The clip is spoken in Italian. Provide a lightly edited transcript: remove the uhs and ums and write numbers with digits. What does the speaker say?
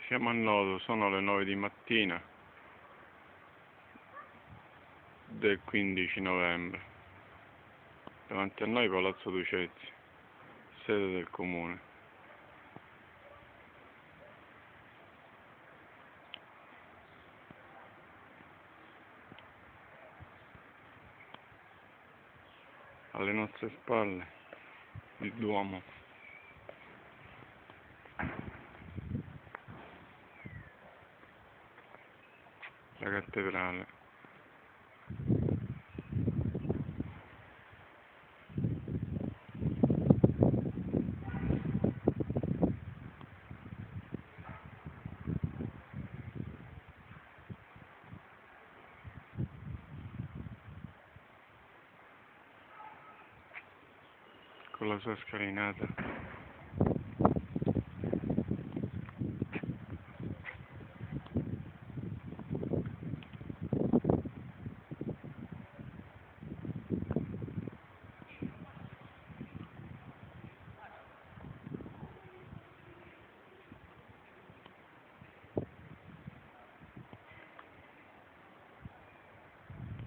Siamo a Noto, sono le 9 di mattina del 15 novembre. Davanti a noi Palazzo Ducezio, sede del comune. Alle nostre spalle il Duomo. La cattedrale. Con la sua scalinata.